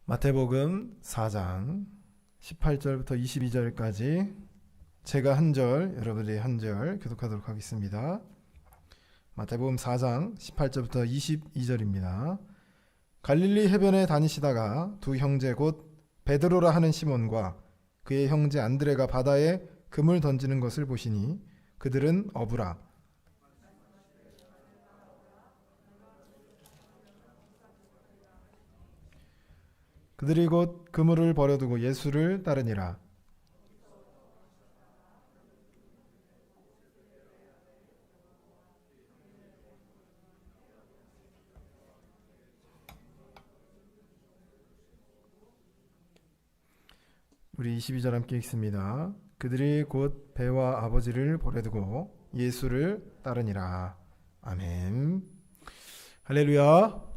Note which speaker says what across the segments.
Speaker 1: 마태복음 4장 18절부터 22절까지 제가 한 절, 여러분들이 한 절 교독하도록 하겠습니다. 마태복음 4장 18절부터 22절입니다. 갈릴리 해변에 다니시다가 두 형제 곧 베드로라 하는 시몬과 그의 형제 안드레가 바다에 금을 던지는 것을 보시니 그들은 어부라. 그들이 곧 그물을 버려두고 예수를 따르니라. 우리 22절 함께 읽습니다. 그들이 곧 배와 아버지를 버려두고 예수를 따르니라. 아멘. 할렐루야.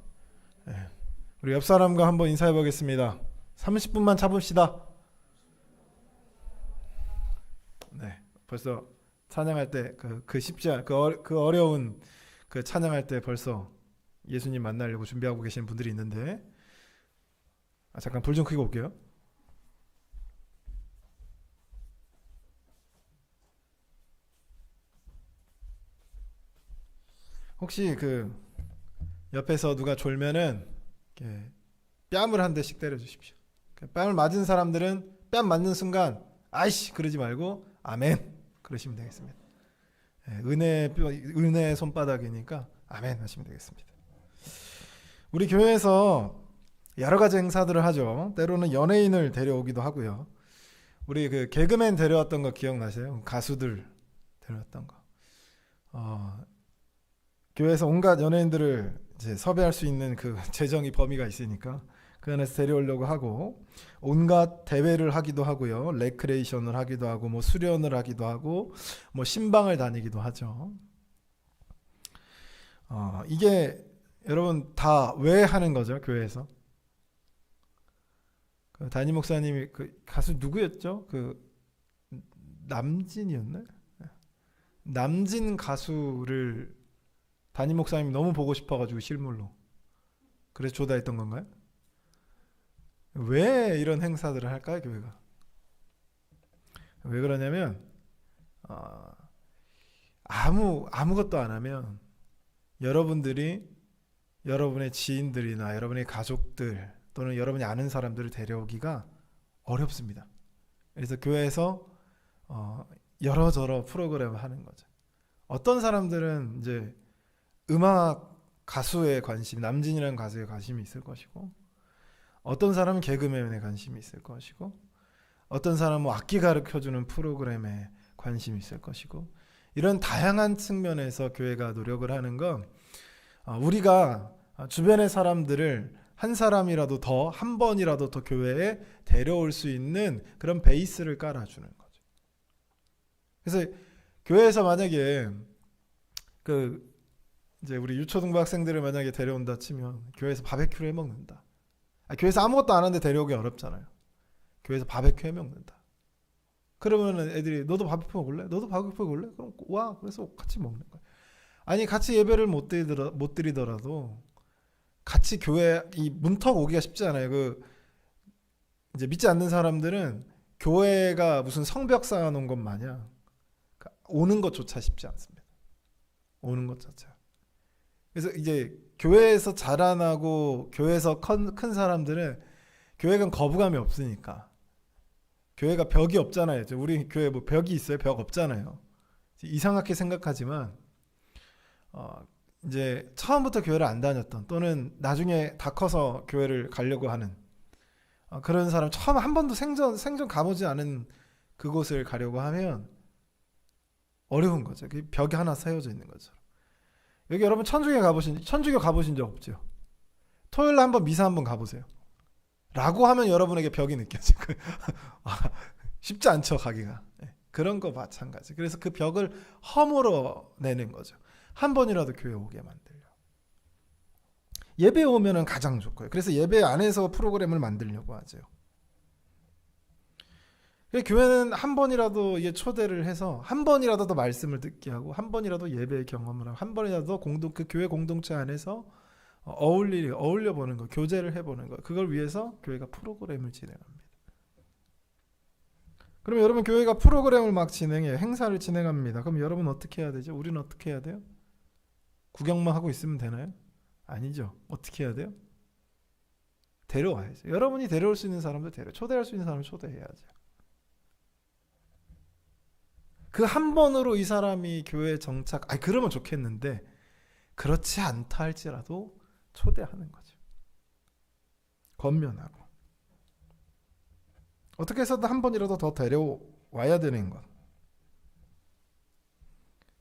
Speaker 1: 우리 옆 사람과 한번 인사해 보겠습니다. 30분만 참읍시다. 네, 벌써 찬양할 때 그 쉽지 않, 그 어려운 그 찬양할 때 벌써 예수님 만나려고 준비하고 계시는 분들이 있는데, 잠깐 불 좀 켜고 올게요. 혹시 그 옆에서 누가 졸면은 이렇게 뺨을 한 대씩 때려 주십시오. 뺨을 맞은 사람들은 뺨 맞는 순간 아이씨 그러지 말고 아멘 그러시면 되겠습니다. 은혜 손바닥이니까 아멘 하시면 되겠습니다. 우리 교회에서 여러 가지 행사들을 하죠. 때로는 연예인을 데려오기도 하고요. 우리 그 개그맨 데려왔던 거 기억나세요? 가수들 데려왔던 거. 교회에서 온갖 연예인들을 이제 섭외할 수 있는 그 재정이 범위가 있으니까 그 안에서 데려오려고 하고, 온갖 대회를 하기도 하고요, 레크레이션을 하기도 하고, 뭐 수련을 하기도 하고, 뭐 신방을 다니기도 하죠. 이게 여러분 다 왜 하는 거죠? 교회에서 그 담임 목사님이 그 가수 누구였죠? 그 남진이었나요? 남진 가수를 담임 목사님이 너무 보고 싶어가지고 실물로 그래서 조다했던 건가요? 왜 이런 행사들을 할까요, 교회가? 왜 그러냐면 아무것도 안 하면 여러분들이 여러분의 지인들이나 여러분의 가족들 또는 여러분이 아는 사람들을 데려오기가 어렵습니다. 그래서 교회에서 여러저러 프로그램을 하는 거죠. 어떤 사람들은 이제 음악 가수에 관심, 남진이라는 가수에 관심이 있을 것이고, 어떤 사람은 개그맨에 관심이 있을 것이고, 어떤 사람은 뭐 악기 가르쳐주는 프로그램에 관심이 있을 것이고, 이런 다양한 측면에서 교회가 노력을 하는 건 우리가 주변의 사람들을 한 사람이라도 더, 한 번이라도 더 교회에 데려올 수 있는 그런 베이스를 깔아주는 거죠. 그래서 교회에서 만약에 이제 우리 유초등부 학생들을 만약에 데려온다 치면 교회에서 바베큐를 해 먹는다. 교회에서 아무것도 안 하는데 데려오기 어렵잖아요. 교회에서 바베큐 해 먹는다. 그러면은 애들이 너도 바베큐 먹을래? 너도 바베큐 먹을래? 그럼 와. 그래서 같이 먹는 거야. 아니 같이 예배를 못 드리더라도 같이 교회 이 문턱 오기가 쉽지 않아요. 이제 믿지 않는 사람들은 교회가 무슨 성벽 쌓아놓은 것 마냥 오는 것조차 쉽지 않습니다. 오는 것 자체가. 그래서 이제 교회에서 자라나고 교회에서 큰 사람들은 교회가 거부감이 없으니까, 교회가 벽이 없잖아요. 우리 교회 뭐 벽이 있어요? 벽 없잖아요. 이상하게 생각하지만 이제 처음부터 교회를 안 다녔던, 또는 나중에 다 커서 교회를 가려고 하는 그런 사람, 처음 한 번도 생전 가보지 않은 그곳을 가려고 하면 어려운 거죠. 벽이 하나 세워져 있는 거죠. 여기 여러분 천주교 가보신 적 없죠? 토요일에 한번 미사 한번 가보세요. 라고 하면 여러분에게 벽이 느껴지고 쉽지 않죠, 가기가. 그런 거 마찬가지. 그래서 그 벽을 허물어 내는 거죠. 한 번이라도 교회 오게 만들려. 예배 오면은 가장 좋고요. 그래서 예배 안에서 프로그램을 만들려고 하죠. 교회는 한 번이라도 초대를 해서 한 번이라도 더 말씀을 듣게 하고, 한 번이라도 예배의 경험을 하고, 한 번이라도 그 교회 공동체 안에서 어울려 보는 거, 교제를 해보는 거. 그걸 위해서 교회가 프로그램을 진행합니다. 그럼 여러분 교회가 프로그램을 막 진행해요. 행사를 진행합니다. 그럼 여러분 어떻게 해야 되죠? 우리는 어떻게 해야 돼요? 구경만 하고 있으면 되나요? 아니죠. 어떻게 해야 돼요? 데려와야죠. 여러분이 데려올 수 있는 사람들 초대할 수 있는 사람을 초대해야죠. 그 한 번으로 이 사람이 교회에 그러면 좋겠는데 그렇지 않다 할지라도 초대하는 거죠. 권면하고 어떻게 해서든 한 번이라도 더 데려와야 되는 것.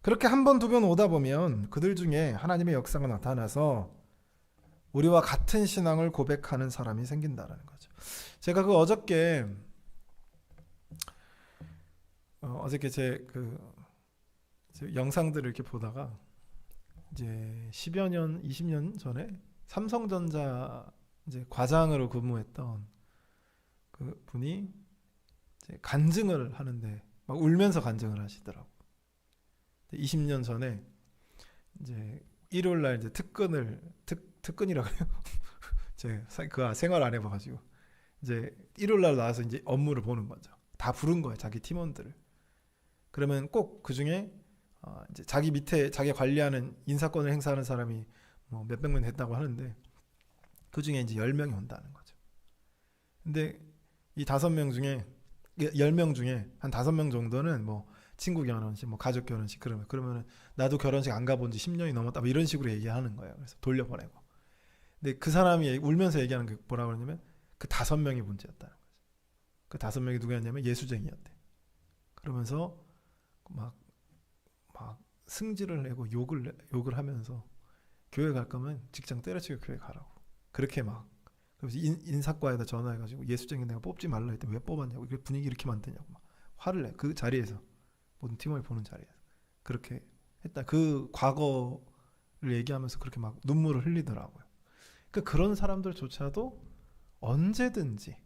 Speaker 1: 그렇게 한 번, 두 번 오다 보면 그들 중에 하나님의 역사가 나타나서 우리와 같은 신앙을 고백하는 사람이 생긴다라는 거죠. 제가 어저께 제 영상들을 이렇게 보다가 이제 10여 년, 20년 전에 삼성전자 이제 과장으로 근무했던 그 분이 이제 간증을 하는데 막 울면서 간증을 하시더라고. 20년 전에 이제 일요일 날 이제 특근이라고 해요. 제가 생활 안 해봐가지고 이제 일요일 날 나와서 이제 업무를 보는 거죠. 다 부른 거예요, 자기 팀원들을. 그러면 꼭 그 중에 이제 자기 밑에 자기 관리하는 인사권을 행사하는 사람이 뭐 몇백 명 됐다고 하는데 그 중에 이제 10명이 온다는 거죠. 근데 이 5명 중에 10명 중에 한 5명 정도는 뭐 친구 결혼식, 뭐 가족 결혼식 그러면은 나도 결혼식 안 가본 지 10년이 넘었다 뭐 이런 식으로 얘기하는 거예요. 그래서 돌려보내고. 근데 그 사람이 울면서 얘기하는 게 뭐라고 그러냐면 그 5명이 문제였다는 거죠. 그 5명이 누구였냐면 예수쟁이였대. 그러면서 막 승질을 내고 욕을 하면서 교회 갈 거면 직장 때려치고 교회 가라고. 그렇게 막 그래서 인사과에다 전화해가지고 예수쟁이 내가 뽑지 말라 했더니 왜 뽑았냐고, 분위기 이렇게 만드냐고 막 화를 내. 그 자리에서 모든 팀원이 보는 자리에서 그렇게 했다. 그 과거를 얘기하면서 그렇게 막 눈물을 흘리더라고요. 그러니까 그런 사람들조차도 언제든지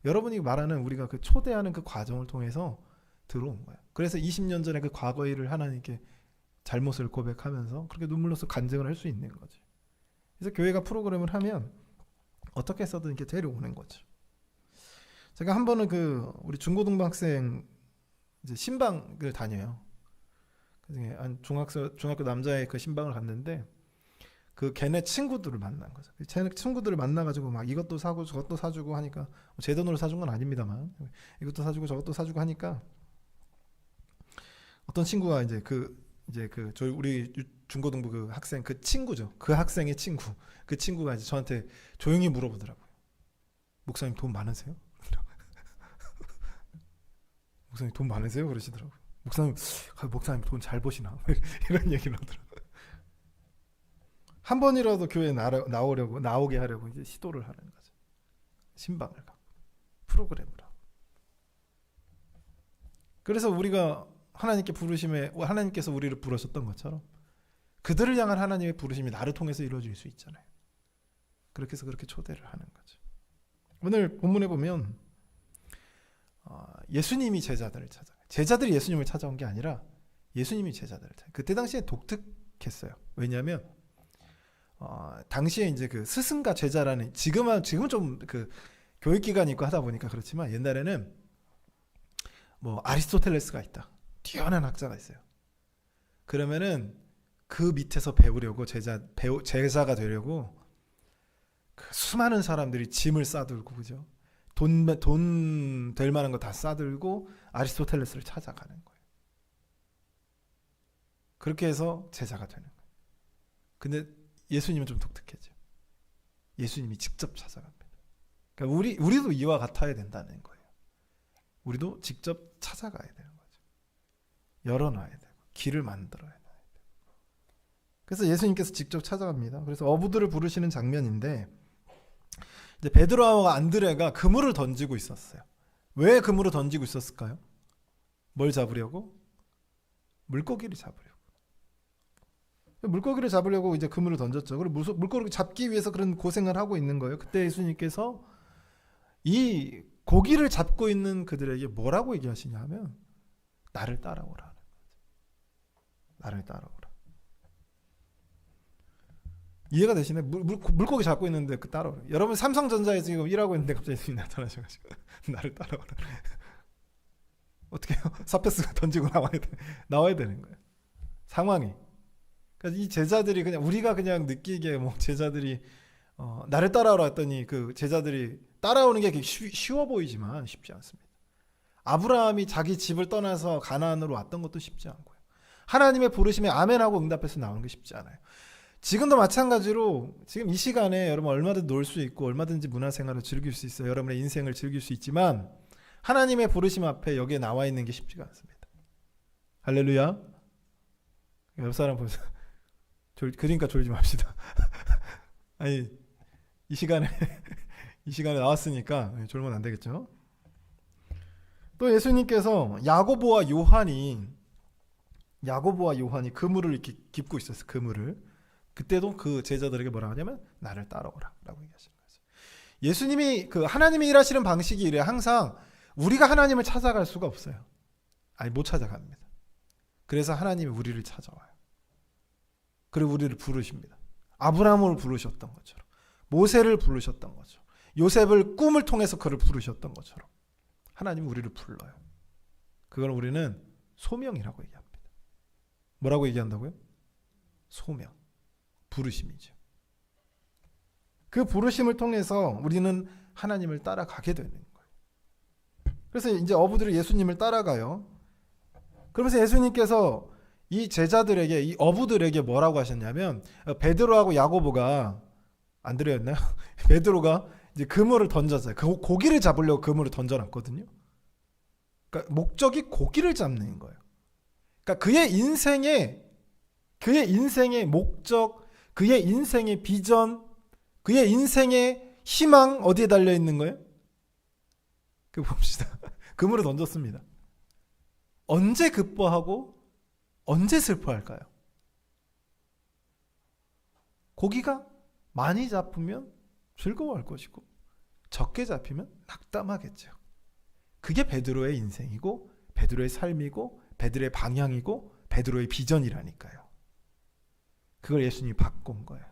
Speaker 1: 여러분이 말하는 우리가 그 초대하는 그 과정을 통해서 들어온 거예요. 그래서 20년 전에 그 과거의 일을 하나님께 잘못을 고백하면서 그렇게 눈물로서 간증을 할 수 있는 거죠. 그래서 교회가 프로그램을 하면 어떻게 해서든 이렇게 데려오는 거죠. 제가 한 번은 우리 중고등부 학생 이제 신방을 다녀요. 한 중학교 남자의 그 신방을 갔는데 걔네 친구들을 만난 거죠. 제 친구들을 만나가지고 막 이것도 사고 저것도 사주고 하니까 제 돈으로 사준 건 아닙니다만 이것도 사주고 저것도 사주고 하니까 어떤 친구가 우리 중고등부 그 학생 그 친구죠. 그 학생의 친구. 그 친구가 이제 저한테 조용히 물어보더라고요. 목사님 돈 많으세요? 목사님 돈 많으세요? 그러시더라고요. 목사님 돈 잘 버시나? 이런 얘기를 하더라고요. 한 번이라도 교회에 나오게 하려고 이제 시도를 하는 거죠. 신방을 갖고 프로그램을 하고. 그래서 우리가 하나님께서 우리를 부르셨던 것처럼 그들을 향한 하나님의 부르심이 나를 통해서 이루어질 수 있잖아요. 그렇게 해서 그렇게 초대를 하는 거죠. 오늘 본문에 보면 예수님이 제자들이 예수님을 찾아온 게 아니라 예수님이 제자들을 찾아. 그때 당시에 독특했어요. 왜냐하면 당시에 이제 그 스승과 제자라는 지금은 좀 그 교육 기관이 있고 하다 보니까 그렇지만 옛날에는 뭐 아리스토텔레스가 있다. 뛰어난 학자가 있어요. 그러면은 그 밑에서 배우려고 제자가 되려고 그 수많은 사람들이 짐을 싸들고 그죠? 돈 될 만한 거 다 싸들고 아리스토텔레스를 찾아가는 거예요. 그렇게 해서 제자가 되는 거예요. 근데 예수님은 좀 독특해져. 예수님이 직접 찾아갑니다. 그러니까 우리도 이와 같아야 된다는 거예요. 우리도 직접 찾아가야 되는 거죠. 열어놔야 되고 길을 만들어야 돼요. 그래서 예수님께서 직접 찾아갑니다. 그래서 어부들을 부르시는 장면인데 이제 베드로와 안드레가 그물을 던지고 있었어요. 왜 그물을 던지고 있었을까요? 뭘 잡으려고? 물고기를 잡으려고 이제 그물을 던졌죠. 그리고 물고기를 잡기 위해서 그런 고생을 하고 있는 거예요. 그때 예수님께서 이 고기를 잡고 있는 그들에게 뭐라고 얘기하시냐 하면 나를 따라오라. 나를 따라오라. 이해가 되시나요? 물고기 잡고 있는데 그 따라오라. 여러분 삼성전자에 지금 일하고 있는데 갑자기 나타나셔가지고 나를 따라오라. 어떻게 해요? 사페스가 던지고 나와야 되는 거예요. 상황이. 그러니까 이 제자들이 그냥 우리가 그냥 느끼기에 뭐 제자들이 나를 따라오라 했더니 그 제자들이 따라오는 게 쉬워 보이지만 쉽지 않습니다. 아브라함이 자기 집을 떠나서 가나안으로 왔던 것도 쉽지 않고요. 하나님의 부르심에 아멘하고 응답해서 나오는 게 쉽지 않아요. 지금도 마찬가지로 지금 이 시간에 여러분 얼마든지 놀 수 있고 얼마든지 문화생활을 즐길 수 있어요. 여러분의 인생을 즐길 수 있지만 하나님의 부르심 앞에 여기에 나와 있는 게 쉽지가 않습니다. 할렐루야. 옆 사람 보면서 그러니까 졸지 맙시다. 아니 이 시간에 나왔으니까 졸면 안 되겠죠. 또 예수님께서 야고보와 요한이 그물을 이렇게 깁고 있었어요. 그물을. 그때도 그 제자들에게 뭐라 하냐면 나를 따라오라 라고 얘기하시는 거죠. 예수님이 그 하나님이 일하시는 방식이 이래요. 항상 우리가 하나님을 찾아갈 수가 없어요. 아니 못 찾아갑니다. 그래서 하나님이 우리를 찾아와요. 그리고 우리를 부르십니다. 아브라함을 부르셨던 것처럼, 모세를 부르셨던 것처럼, 요셉을 꿈을 통해서 그를 부르셨던 것처럼 하나님이 우리를 불러요. 그걸 우리는 소명이라고 얘기합니다. 뭐라고 얘기한다고요? 소명, 부르심이죠. 그 부르심을 통해서 우리는 하나님을 따라가게 되는 거예요. 그래서 이제 어부들이 예수님을 따라가요. 그러면서 예수님께서 이 제자들에게, 이 어부들에게 뭐라고 하셨냐면, 베드로하고 야고보가 안드레였나요? 베드로가 이제 그물을 던졌어요. 고기를 잡으려고 그물을 던져놨거든요. 그러니까 목적이 고기를 잡는 거예요. 그러니까 그의 인생의 목적, 그의 인생의 비전, 그의 인생의 희망 어디에 달려 있는 거예요? 그 봅시다. 그물을 던졌습니다. 언제 기뻐하고 언제 슬퍼할까요? 고기가 많이 잡히면 즐거워할 것이고 적게 잡히면 낙담하겠죠. 그게 베드로의 인생이고 베드로의 삶이고 베드로의 방향이고 베드로의 비전이라니까요. 그걸 예수님이 바꾼 거예요.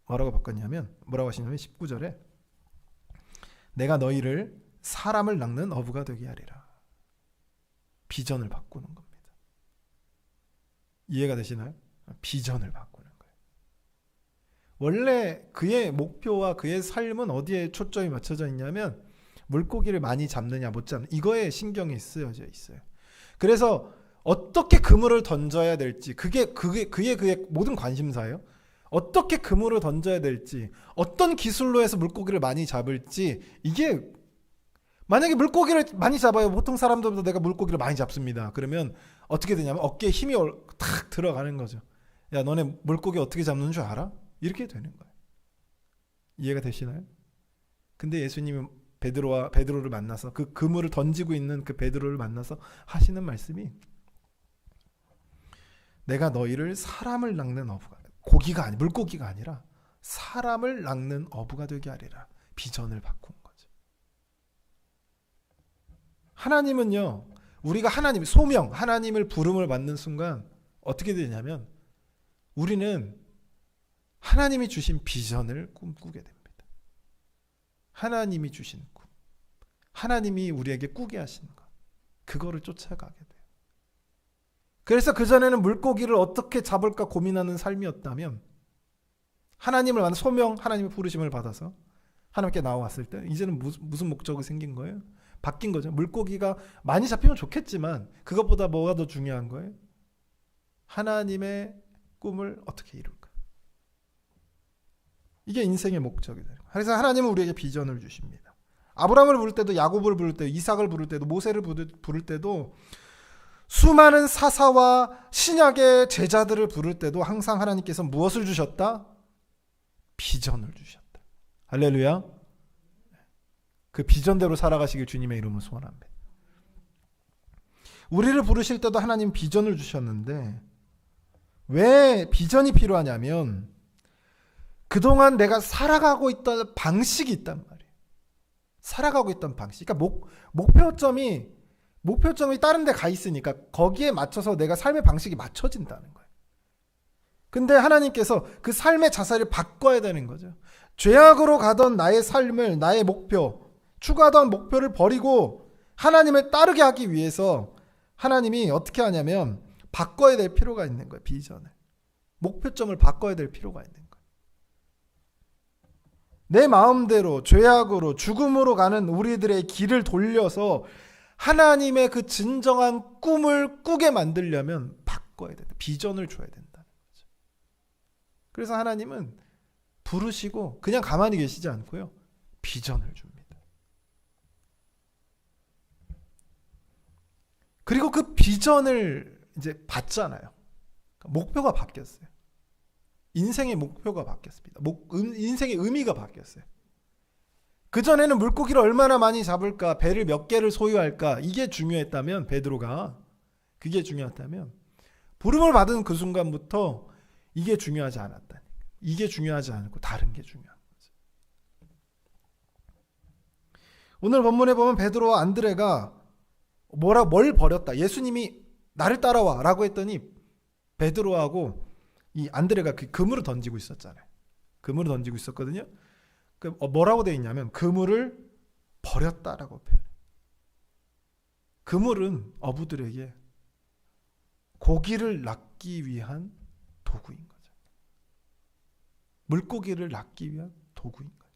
Speaker 1: 뭐라고 바꿨냐면, 뭐라고 하시냐면 19절에 내가 너희를 사람을 낚는 어부가 되게 하리라. 비전을 바꾸는 겁니다. 이해가 되시나요? 비전을 바꾸는 거예요. 원래 그의 목표와 그의 삶은 어디에 초점이 맞춰져 있냐면 물고기를 많이 잡느냐 못 잡느냐 이거에 신경이 쓰여져 있어요. 그래서 어떻게 그물을 던져야 될지 그게 그의 모든 관심사예요. 어떻게 그물을 던져야 될지, 어떤 기술로 해서 물고기를 많이 잡을지, 이게 만약에 물고기를 많이 잡아요. 보통 사람들보다 내가 물고기를 많이 잡습니다. 그러면 어떻게 되냐면 어깨에 힘이 탁 들어가는 거죠. 야, 너네 물고기 어떻게 잡는 줄 알아? 이렇게 되는 거예요. 이해가 되시나요? 근데 예수님이 베드로를 만나서 그 그물을 던지고 있는 그 베드로를 만나서 하시는 말씀이 내가 너희를 사람을 낚는 어부가, 물고기가 아니라 사람을 낚는 어부가 되게 하리라. 비전을 바꾼 거죠. 하나님은요, 우리가 하나님을 부름을 받는 순간 어떻게 되냐면 우리는 하나님이 주신 비전을 꿈꾸게 됩니다. 하나님이 주신 꿈, 하나님이 우리에게 꾸게 하신 것, 그거를 쫓아가게 돼요. 그래서 그전에는 물고기를 어떻게 잡을까 고민하는 삶이었다면 하나님을 만나 하나님의 부르심을 받아서 하나님께 나왔을 때 이제는 무슨 목적이 생긴 거예요? 바뀐 거죠. 물고기가 많이 잡히면 좋겠지만 그것보다 뭐가 더 중요한 거예요? 하나님의 꿈을 어떻게 이룰까? 이게 인생의 목적이 돼요. 그래서 하나님은 우리에게 비전을 주십니다. 아브라함을 부를 때도, 야고보를 부를 때도, 이삭을 부를 때도, 모세를 부를 때도, 수많은 사사와 신약의 제자들을 부를 때도 항상 하나님께서 무엇을 주셨다? 비전을 주셨다. 할렐루야. 그 비전대로 살아가시길 주님의 이름으로 소원합니다. 우리를 부르실 때도 하나님 비전을 주셨는데 왜 비전이 필요하냐면 그동안 내가 살아가고 있던 방식이 있단 말이에요. 살아가고 있던 방식. 그러니까 목표점이 다른 데 가 있으니까 거기에 맞춰서 내가 삶의 방식이 맞춰진다는 거예요. 근데 하나님께서 그 삶의 자세를 바꿔야 되는 거죠. 죄악으로 가던 나의 삶을, 나의 목표, 추구하던 목표를 버리고 하나님을 따르게 하기 위해서 하나님이 어떻게 하냐면 바꿔야 될 필요가 있는 거예요. 비전을. 목표점을 바꿔야 될 필요가 있는 거예요. 내 마음대로 죄악으로 죽음으로 가는 우리들의 길을 돌려서 하나님의 그 진정한 꿈을 꾸게 만들려면 바꿔야 된다. 비전을 줘야 된다는 거죠. 그래서 하나님은 부르시고 그냥 가만히 계시지 않고요. 비전을 줍니다. 그리고 그 비전을 이제 받잖아요. 목표가 바뀌었어요. 인생의 목표가 바뀌었습니다. 인생의 의미가 바뀌었어요. 그전에는 물고기를 얼마나 많이 잡을까, 배를 몇 개를 소유할까, 이게 중요했다면, 베드로가 그게 중요했다면, 부름을 받은 그 순간부터 이게 중요하지 않았다. 이게 중요하지 않고 다른 게 중요한 거죠. 오늘 본문에 보면 베드로와 안드레가 뭘 버렸다. 예수님이 나를 따라와 라고 했더니 베드로하고 이 안드레가 그 그물을 던지고 있었잖아요. 그물을 던지고 있었거든요. 뭐라고 되어 있냐면 그물을 버렸다라고 표현해요. 그물은 어부들에게 고기를 낚기 위한 도구인 거죠. 물고기를 낚기 위한 도구인 거예요.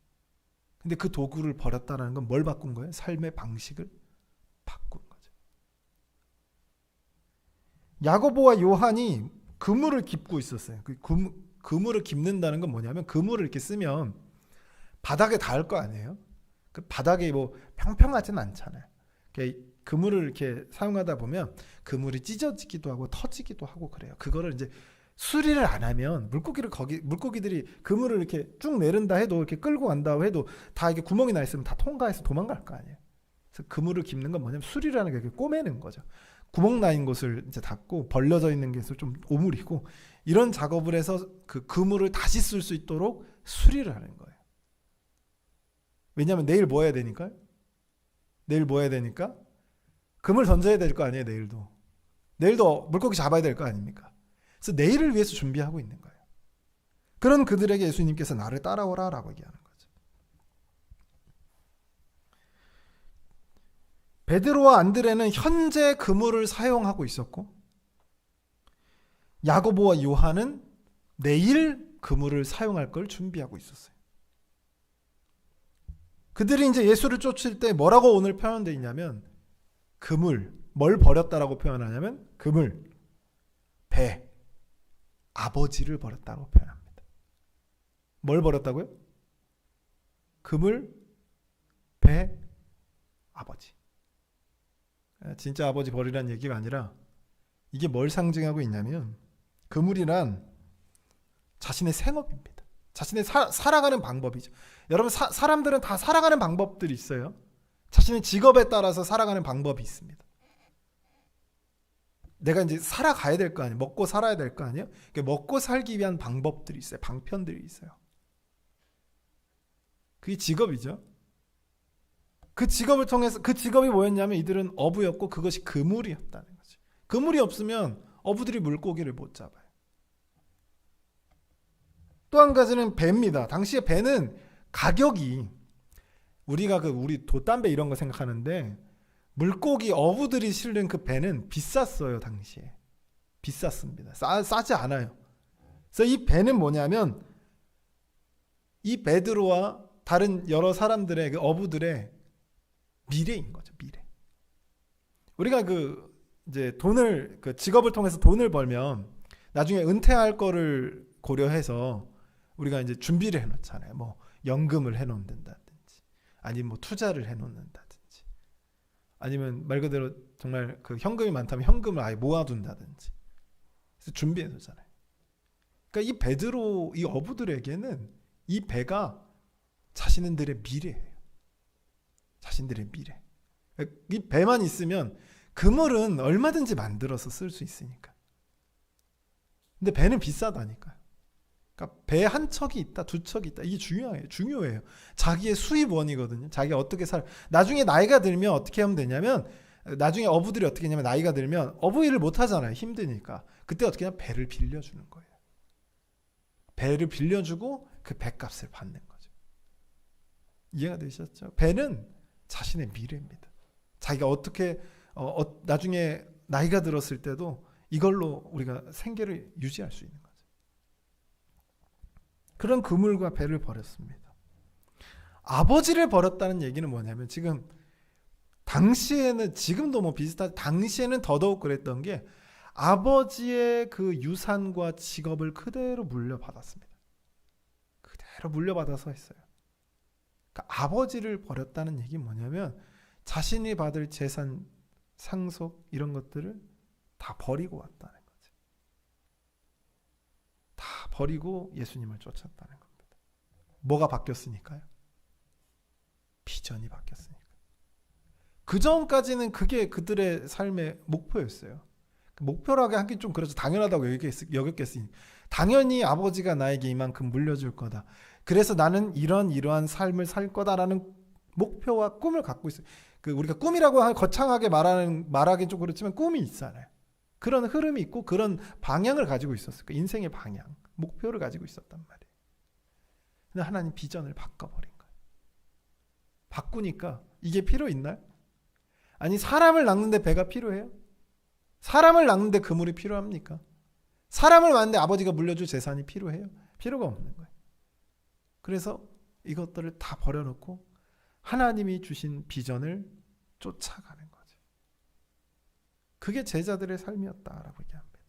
Speaker 1: 근데 그 도구를 버렸다라는 건 뭘 바꾼 거예요? 삶의 방식을 바꾼 거죠. 야고보와 요한이 그물을 깁고 있었어요. 그물을 깁는다는 건 뭐냐면 그물을 이렇게 쓰면 바닥에 닿을 거 아니에요? 그 바닥이 뭐 평평하진 않잖아요. 그물을 이렇게 사용하다 보면 그물이 찢어지기도 하고 터지기도 하고 그래요. 그거를 이제 수리를 안 하면 물고기들이 그물을 이렇게 쭉 내린다 해도 이렇게 끌고 간다고 해도 다 이게 구멍이 나 있으면 다 통과해서 도망갈 거 아니에요. 그래서 그물을 깁는 건 뭐냐면 수리라는 게 이렇게 꼬매는 거죠. 구멍 나인 곳을 이제 닫고 벌려져 있는 것을 좀 오므리고 이런 작업을 해서 그 그물을 다시 쓸 수 있도록 수리를 하는 거예요. 왜냐하면 내일 뭐 해야 되니까요? 내일 뭐 해야 되니까? 그물 던져야 될 거 아니에요, 내일도 물고기 잡아야 될 거 아닙니까? 그래서 내일을 위해서 준비하고 있는 거예요. 그런 그들에게 예수님께서 나를 따라오라 라고 얘기하는 거죠. 베드로와 안드레는 현재 그물을 사용하고 있었고 야고보와 요한은 내일 그물을 사용할 걸 준비하고 있었어요. 그들이 이제 예수를 쫓을 때 뭐라고 오늘 표현되어 있냐면 그물, 뭘 버렸다라고 표현하냐면 그물, 배, 아버지를 버렸다고 표현합니다. 뭘 버렸다고요? 그물, 배, 아버지. 진짜 아버지 버리라는 얘기가 아니라 이게 뭘 상징하고 있냐면 그물이란 자신의 생업입니다. 자신의 살아가는 방법이죠. 여러분 사람들은 다 살아가는 방법들이 있어요. 자신의 직업에 따라서 살아가는 방법이 있습니다. 내가 이제 살아가야 될 거 아니에요. 먹고 살아야 될 거 아니에요. 먹고 살기 위한 방법들이 있어요. 방편들이 있어요. 그게 직업이죠. 그 직업을 통해서 그 직업이 뭐였냐면 이들은 어부였고 그것이 그물이었다는 거죠. 그물이 없으면 어부들이 물고기를 못 잡아요. 또 한 가지는 배입니다. 당시에 배는 가격이 우리가 우리 돛담배 이런 거 생각하는데 물고기 어부들이 실는 그 배는 비쌌어요. 당시에 비쌌습니다. 싸지 않아요. 그래서 이 배는 뭐냐면 이 베드로와 다른 여러 사람들의 그 어부들의 미래인 거죠. 미래. 우리가 이제 돈을 직업을 통해서 돈을 벌면 나중에 은퇴할 거를 고려해서 우리가 이제 준비를 해놓잖아요. 뭐 연금을 해놓는다든지, 아니면 뭐 투자를 해놓는다든지, 아니면 말 그대로 정말 그 현금이 많다면 현금을 아예 모아둔다든지, 그래서 준비해놓잖아요. 그러니까 이 베드로 이 어부들에게는 이 배가 자신들의 미래예요. 자신들의 미래. 이 배만 있으면 그물은 얼마든지 만들어서 쓸 수 있으니까. 근데 배는 비싸다니까요. 그러니까 배 한 척이 있다, 두 척이 있다. 이게 중요해요. 자기의 수입원이거든요. 자기가 어떻게 나중에 나이가 들면 어떻게 하면 되냐면 나중에 어부들이 어떻게 하냐면 나이가 들면 어부 일을 못 하잖아요. 힘드니까. 그때 어떻게 하냐면 배를 빌려주는 거예요. 배를 빌려주고 그 배값을 받는 거죠. 이해가 되셨죠? 배는 자신의 미래입니다. 자기가 어떻게 나중에 나이가 들었을 때도 이걸로 우리가 생계를 유지할 수 있는 거죠. 그런 그물과 배를 버렸습니다. 아버지를 버렸다는 얘기는 뭐냐면 지금 당시에는 지금도 뭐 비슷하지 당시에는 더더욱 그랬던 게 아버지의 그 유산과 직업을 그대로 물려받았습니다. 그대로 물려받아서 했어요. 그러니까 아버지를 버렸다는 얘기는 뭐냐면 자신이 받을 재산, 상속 이런 것들을 다 버리고 왔다는 거죠. 다 버리고 예수님을 쫓았다는 겁니다. 뭐가 바뀌었으니까요? 비전이 바뀌었으니까. 그 전까지는 그게 그들의 삶의 목표였어요. 목표라고 하긴 좀 그렇죠. 당연하다고 여겼겠으니 당연히 아버지가 나에게 이만큼 물려줄 거다. 그래서 나는 이러한 삶을 살 거다라는 목표와 꿈을 갖고 있어요. 우리가 꿈이라고 거창하게 말하긴 좀 그렇지만 꿈이 있잖아요. 그런 흐름이 있고 그런 방향을 가지고 있었어요. 인생의 방향, 목표를 가지고 있었단 말이에요. 근데 하나님 비전을 바꿔버린 거예요. 바꾸니까 이게 필요 있나요? 아니 사람을 낳는데 배가 필요해요? 사람을 낳는데 그물이 필요합니까? 사람을 낳는데 아버지가 물려줄 재산이 필요해요? 필요가 없는 거예요. 그래서 이것들을 다 버려놓고 하나님이 주신 비전을 쫓아가는 거죠. 그게 제자들의 삶이었다라고 얘기합니다.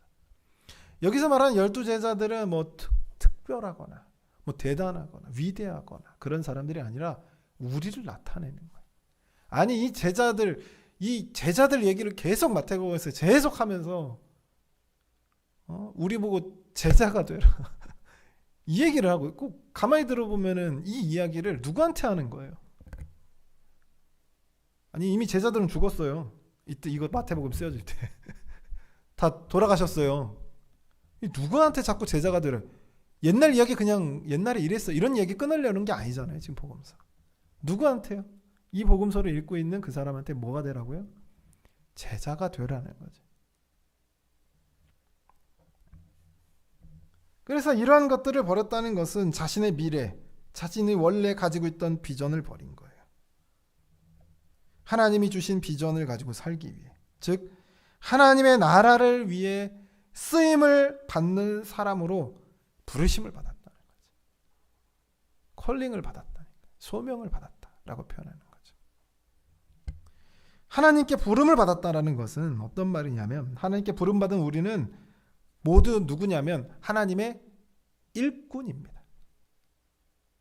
Speaker 1: 여기서 말하는 12제자들은 뭐 특별하거나 뭐 대단하거나 위대하거나 그런 사람들이 아니라 우리를 나타내는 거예요. 아니 이 제자들 얘기를 계속 마태복음에서 계속 하면서 우리 보고 제자가 되라 이 얘기를 하고 꼭 가만히 들어보면은 이 이야기를 누구한테 하는 거예요? 아니 이미 제자들은 죽었어요. 이때 이거 마태복음 쓰여질 때 다 돌아가셨어요. 누구한테 자꾸 제자가 되라? 옛날 이야기 그냥 옛날에 이랬어 이런 얘기 끊으려는 게 아니잖아요. 지금 복음서 누구한테요? 이 복음서를 읽고 있는 그 사람한테 뭐가 되라고요? 제자가 되라는 거죠. 그래서 이러한 것들을 버렸다는 것은 자신의 미래, 자신이 원래 가지고 있던 비전을 버린 거예요. 하나님이 주신 비전을 가지고 살기 위해, 즉 하나님의 나라를 위해 쓰임을 받는 사람으로 부르심을 받았다는 거죠. 콜링을 받았다는 거예요. 소명을 받았다라고 표현하는 거예요. 하나님께 부름을 받았다라는 것은 어떤 말이냐면 하나님께 부름받은 우리는 모두 누구냐면 하나님의 일꾼입니다.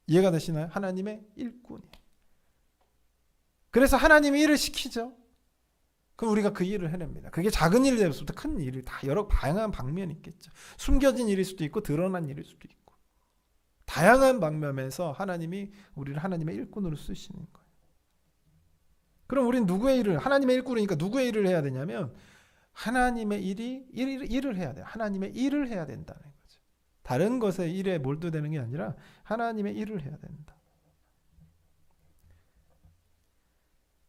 Speaker 1: 이해가 되시나요? 하나님의 일꾼이에요. 그래서 하나님이 일을 시키죠. 그럼 우리가 그 일을 해냅니다. 그게 작은 일이 될 수도 큰 일이 다 여러 다양한 방면이 있겠죠. 숨겨진 일일 수도 있고 드러난 일일 수도 있고 다양한 방면에서 하나님이 우리를 하나님의 일꾼으로 쓰시는 거예요. 그럼 우리는 누구의 일을 하나님의 일꾼이니까 누구의 일을 해야 되냐면 하나님의 일을 해야 돼요. 하나님의 일을 해야 된다는 거죠. 다른 것에 일에 몰두되는 게 아니라 하나님의 일을 해야 된다.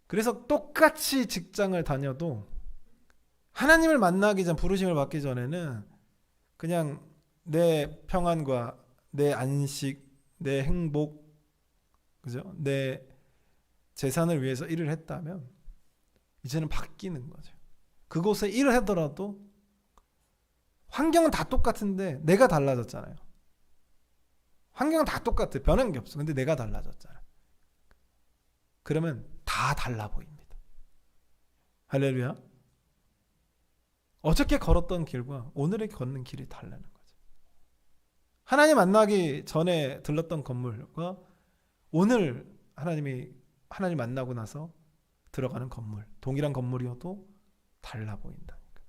Speaker 1: 그래서 똑같이 직장을 다녀도 하나님을 만나기 전 부르심을 받기 전에는 그냥 내 평안과 내 안식, 내 행복, 그죠? 내 재산을 위해서 일을 했다면 이제는 바뀌는 거죠. 그곳에 일을 하더라도 환경은 다 똑같은데 내가 달라졌잖아요. 환경은 다 똑같아. 변한 게 없어. 근데 내가 달라졌잖아. 그러면 다 달라 보입니다. 할렐루야. 어저께 걸었던 길과 오늘의 걷는 길이 다르는 거죠. 하나님 만나기 전에 들렀던 건물과 오늘 하나님 만나고 나서 들어가는 건물, 동일한 건물이어도 달라 보인다니까.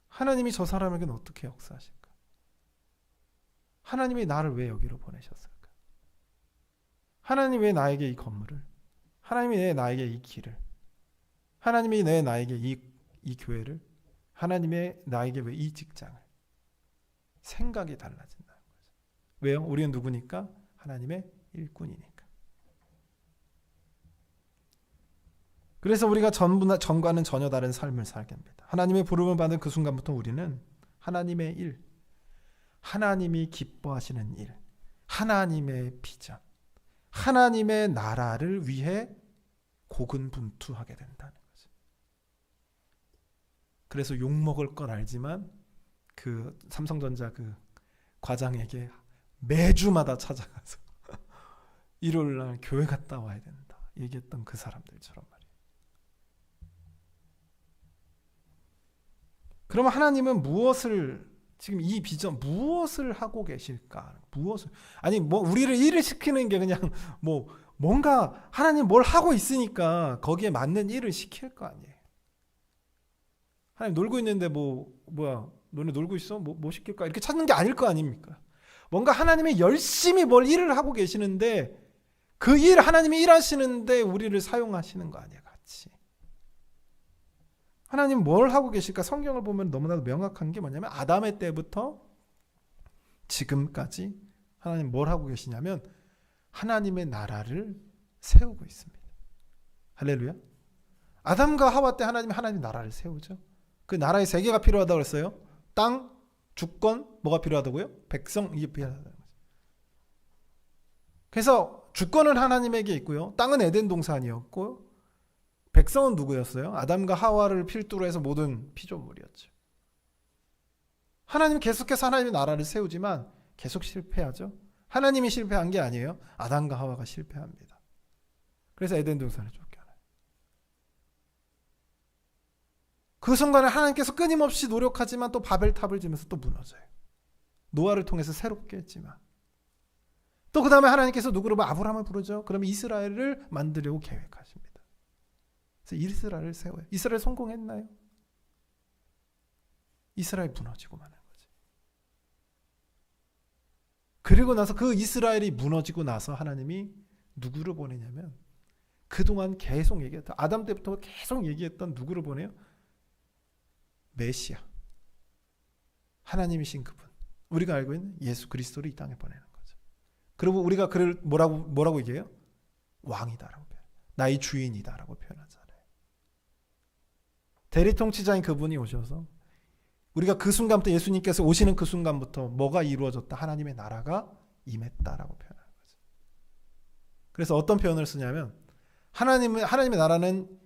Speaker 1: 하나님이 저 사람에게는 어떻게 역사하실까? 하나님이 나를 왜 여기로 보내셨을까? 하나님이 왜 나에게 이 건물을, 하나님이 왜 나에게 이 길을, 하나님이 왜 나에게 이 교회를, 하나님이 나에게 왜 이 직장을. 생각이 달라진다는 거죠. 왜요? 우리는 누구니까? 하나님의 일꾼이니까. 그래서 우리가 전과는 전혀 다른 삶을 살게 합니다. 하나님의 부름을 받은 그 순간부터 우리는 하나님의 일, 하나님이 기뻐하시는 일, 하나님의 비전, 하나님의 나라를 위해 고군분투하게 된다는 거죠. 그래서 욕먹을 건 알지만 그 삼성전자 그 과장에게 매주마다 찾아가서 일요일날 교회 갔다 와야 된다 얘기했던 그 사람들처럼 말이에요. 그러면 하나님은 무엇을 지금 이 비전 무엇을 하고 계실까? 무엇을 아니 뭐 우리를 일을 시키는 게 그냥 뭐 뭔가 하나님 뭘 하고 있으니까 거기에 맞는 일을 시킬 거 아니에요. 하나님 놀고 있는데 뭐야 너네 놀고 있어? 뭐 시킬까? 이렇게 찾는 게 아닐 거 아닙니까? 뭔가 하나님이 열심히 뭘 일을 하고 계시는데 그 일 하나님이 일하시는데 우리를 사용하시는 거 아니야 같이. 하나님 뭘 하고 계실까? 성경을 보면 너무나도 명확한 게 뭐냐면 아담의 때부터 지금까지 하나님 뭘 하고 계시냐면 하나님의 나라를 세우고 있습니다. 할렐루야. 아담과 하와 때 하나님의 나라를 세우죠. 그 나라의 세 개가 필요하다고 그랬어요. 땅, 주권, 뭐가 필요하다고요? 백성, 이게 필요하다는 거죠. 그래서 주권은 하나님에게 있고요. 땅은 에덴 동산이었고 백성은 누구였어요? 아담과 하와를 필두로 해서 모든 피조물이었죠. 하나님은 계속해서 하나님의 나라를 세우지만 계속 실패하죠. 하나님이 실패한 게 아니에요. 아담과 하와가 실패합니다. 그래서 에덴 동산을 쫓겨나요. 그 순간에 하나님께서 끊임없이 노력하지만 또 바벨탑을 지면서 또 무너져요. 노아를 통해서 새롭게 했지만 또 그 다음에 하나님께서 누구를 아브라함을 부르죠. 그러면 이스라엘을 만들려고 계획하십니다. 그래서 이스라엘을 세워요. 이스라엘 성공했나요? 이스라엘 무너지고 마는 거지. 그리고 나서 그 이스라엘이 무너지고 나서 하나님이 누구를 보내냐면 그동안 계속 얘기했던 아담 때부터 계속 얘기했던 누구를 보내요? 메시아. 하나님이신 그분. 우리가 알고 있는 예수 그리스도를 이 땅에 보내는 거죠. 그리고 우리가 그를 뭐라고 얘기해요? 왕이다라고 표현. 나의 주인이다라고 표현하잖아요. 대리통치자인 그분이 오셔서 우리가 그 순간부터 예수님께서 오시는 그 순간부터 뭐가 이루어졌다? 하나님의 나라가 임했다라고 표현하는 거죠. 그래서 어떤 표현을 쓰냐면 하나님의 나라는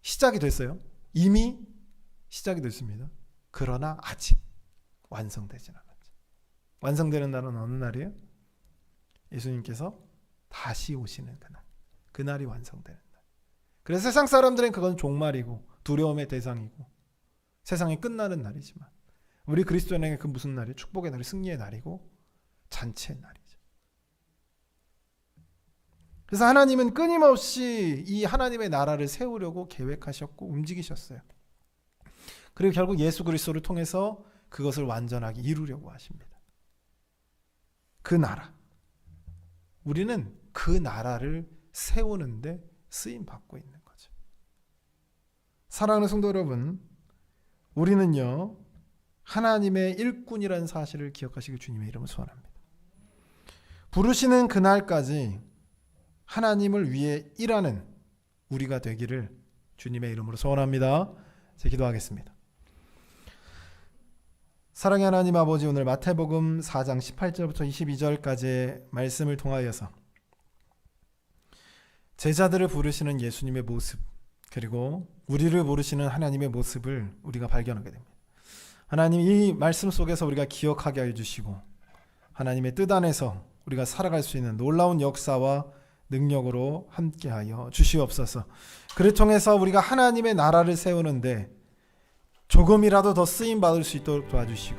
Speaker 1: 시작이 됐어요. 이미 시작이 됐습니다. 그러나 아직 완성되진 않았죠. 완성되는 날은 어느 날이에요? 예수님께서 다시 오시는 그날. 그날이 완성되는 날. 그래서 세상 사람들은 그건 종말이고 두려움의 대상이고 세상이 끝나는 날이지만 우리 그리스도인에게 그 무슨 날이에요? 축복의 날이 승리의 날이고 잔치의 날이죠. 그래서 하나님은 끊임없이 이 하나님의 나라를 세우려고 계획하셨고 움직이셨어요. 그리고 결국 예수 그리스도를 통해서 그것을 완전하게 이루려고 하십니다. 그 나라. 우리는 그 나라를 세우는데 쓰임 받고 있는 거죠. 사랑하는 성도 여러분, 우리는요 하나님의 일꾼이라는 사실을 기억하시길 주님의 이름으로 소원합니다. 부르시는 그날까지 하나님을 위해 일하는 우리가 되기를 주님의 이름으로 소원합니다. 제 기도하겠습니다. 사랑의 하나님 아버지, 오늘 마태복음 4장 18절부터 22절까지의 말씀을 통하여서 제자들을 부르시는 예수님의 모습, 그리고 우리를 부르시는 하나님의 모습을 우리가 발견하게 됩니다. 하나님, 이 말씀 속에서 우리가 기억하게 해주시고 하나님의 뜻 안에서 우리가 살아갈 수 있는 놀라운 역사와 능력으로 함께하여 주시옵소서. 그를 통해서 우리가 하나님의 나라를 세우는데 조금이라도 더 쓰임받을 수 있도록 도와주시고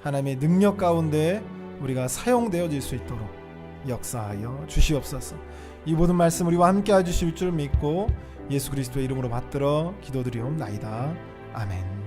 Speaker 1: 하나님의 능력 가운데 우리가 사용되어질 수 있도록 역사하여 주시옵소서. 이 모든 말씀 우리와 함께 해주실 줄 믿고 예수 그리스도의 이름으로 받들어 기도드리옵나이다. 아멘.